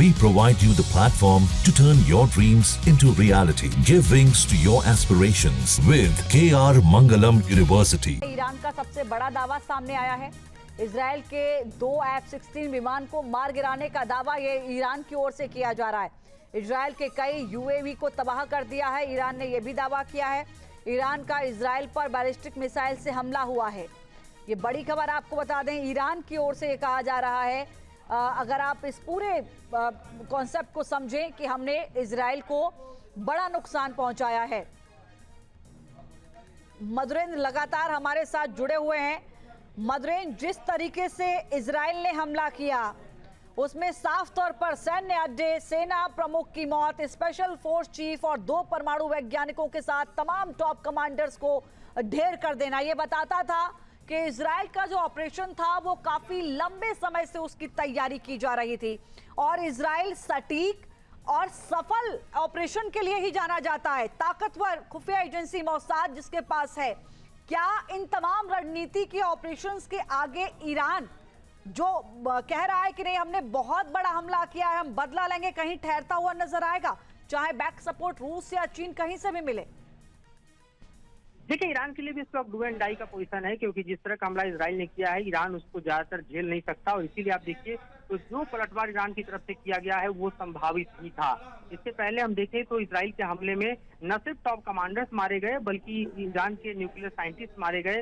We provide you the platform to turn your dreams into reality. Give wings to your aspirations with KR Mangalam University. Iran का सबसे बड़ा दावा सामने आया है। इजराइल के 2 F-16 विमान को मार गिराने का दावा ये ईरान की ओर से किया जा रहा है। इजराइल के कई UAV को तबाह कर दिया है। ईरान ने यह भी दावा किया है ईरान का इजराइल पर बैलिस्टिक मिसाइल से हमला हुआ है। ये बड़ी खबर आपको बता दें, ईरान की ओर से ये कहा जा रहा है। अगर आप इस पूरे कॉन्सेप्ट को समझें कि हमने इजराइल को बड़ा नुकसान पहुंचाया है। मधुरेंद्र लगातार हमारे साथ जुड़े हुए हैं। मधुरेंद्र, जिस तरीके से इजराइल ने हमला किया उसमें साफ तौर पर सैन्य अड्डे, सेना प्रमुख की मौत, स्पेशल फोर्स चीफ और 2 परमाणु वैज्ञानिकों के साथ तमाम टॉप कमांडर्स को ढेर कर देना ये बताता था कि इजराइल का जो ऑपरेशन था वो काफी लंबे समय से उसकी तैयारी की जा रही थी और इजराइल सटीक और सफल ऑपरेशन के लिए ही जाना जाता है। ताकतवर खुफिया एजेंसी मोसाद जिसके पास है, क्या इन तमाम रणनीति के ऑपरेशंस के आगे ईरान जो कह रहा है कि नहीं हमने बहुत बड़ा हमला किया है, हम बदला लेंगे, कहीं ठहरता हुआ नजर आएगा, चाहे बैक सपोर्ट रूस या चीन कहीं से भी मिले? देखिए, ईरान के लिए भी इस वक्त डू एंड डाई का पोजीशन है, क्योंकि जिस तरह का हमला इजराइल ने किया है ईरान उसको ज्यादातर झेल नहीं सकता और इसीलिए आप देखिए तो जो पलटवार ईरान की तरफ से किया गया है वो संभावित ही था। इससे पहले हम देखें तो इजराइल के हमले में न सिर्फ टॉप कमांडर्स मारे गए बल्कि ईरान के न्यूक्लियर साइंटिस्ट मारे गए।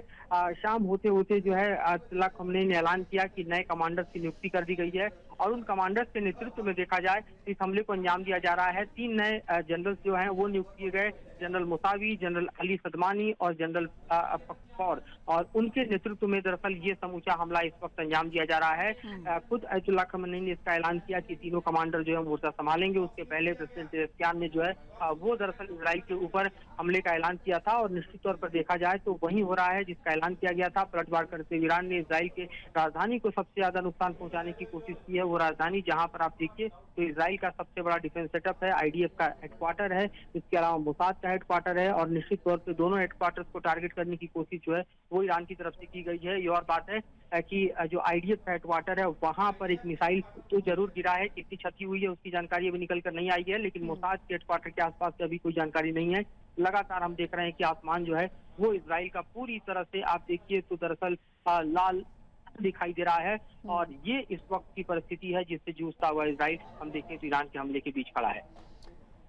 शाम होते होते जो है अयतुल्लाह ख़मेनी ने ऐलान किया कि नए कमांडर्स की नियुक्ति कर दी गई है और उन कमांडर्स के नेतृत्व में देखा जाए इस हमले को अंजाम दिया जा रहा है। 3 नए जनरल्स जो हैं वो नियुक्त किए गए, जनरल मुसावी, जनरल अली सदमानी और जनरल फौर, और उनके नेतृत्व में दरअसल ये समूचा हमला इस वक्त अंजाम दिया जा रहा है। खुद अयतुल्लाह ख़मेनी ने इसका ऐलान किया कि तीनों कमांडर जो है मोर्चा संभालेंगे। उसके पहले प्रेसिडेंट पेज़ेश्कियान ने जो है वो दरअसल इजराइल के ऊपर हमले का ऐलान किया था और निश्चित तौर पर देखा जाए तो वही हो रहा है जिसका ऐलान किया गया था। पलटवार करते हुए ईरान ने इजराइल के राजधानी को सबसे ज्यादा नुकसान पहुंचाने की कोशिश की है। वो राजधानी जहां पर आप देखिए तो इजराइल का सबसे बड़ा डिफेंस सेटअप है, IDF का हेडक्वार्टर है, इसके अलावा मोसाद का हेडक्वार्टर है और निश्चित तौर पर दोनों हेडक्वार्टर्स को टारगेट करने की कोशिश जो है वो ईरान की तरफ से की गई है। ये और बात है कि जो IDF का हेडक्वार्टर है वहां पर एक मिसाइल तो जरूर गिरा है, कितनी क्षति हुई है उसकी जानकारी अभी निकल कर नहीं आई है, लेकिन मोसाद के हेडक्वार्टर के आसपास से अभी कोई जानकारी नहीं है। लगातार हम देख रहे हैं कि आसमान जो है वो इजराइल का पूरी तरह से आप देखिए तो दरअसल लाल दिखाई दे रहा है और ये इस वक्त की परिस्थिति है जिससे जूझता हुआ इजराइल हम देखें तो ईरान के हमले के बीच खड़ा है।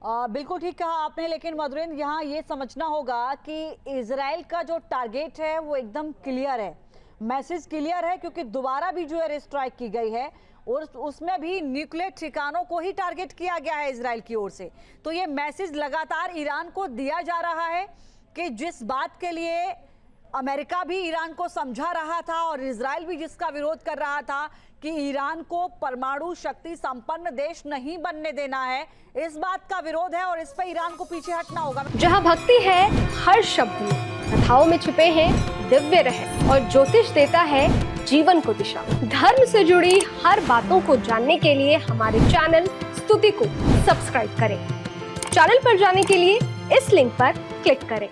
बिल्कुल ठीक कहा आपने, लेकिन मधुरेंद्र यहाँ ये समझना होगा कि इजराइल का जो टारगेट है वो एकदम क्लियर है, मैसेज क्लियर है, क्योंकि दोबारा भी जो एयर स्ट्राइक की गई है और उसमें भी न्यूक्लियर ठिकानों को ही टारगेट किया गया है इजराइल की ओर से। तो ये मैसेज लगातार ईरान को दिया जा रहा है कि जिस बात के लिए अमेरिका भी ईरान को समझा रहा था और इजराइल भी जिसका विरोध कर रहा था कि ईरान को परमाणु शक्ति संपन्न देश नहीं बनने देना है, इस बात का विरोध है और इस पर ईरान को पीछे हटना होगा। जहां भक्ति है हर शब्द में, कथाओं में छुपे हैं दिव्य रहस्य और ज्योतिष देता है जीवन को दिशा। धर्म से जुड़ी हर बातों को जानने के लिए हमारे चैनल स्तुति को सब्सक्राइब करें। चैनल पर जाने के लिए इस लिंक पर क्लिक करें।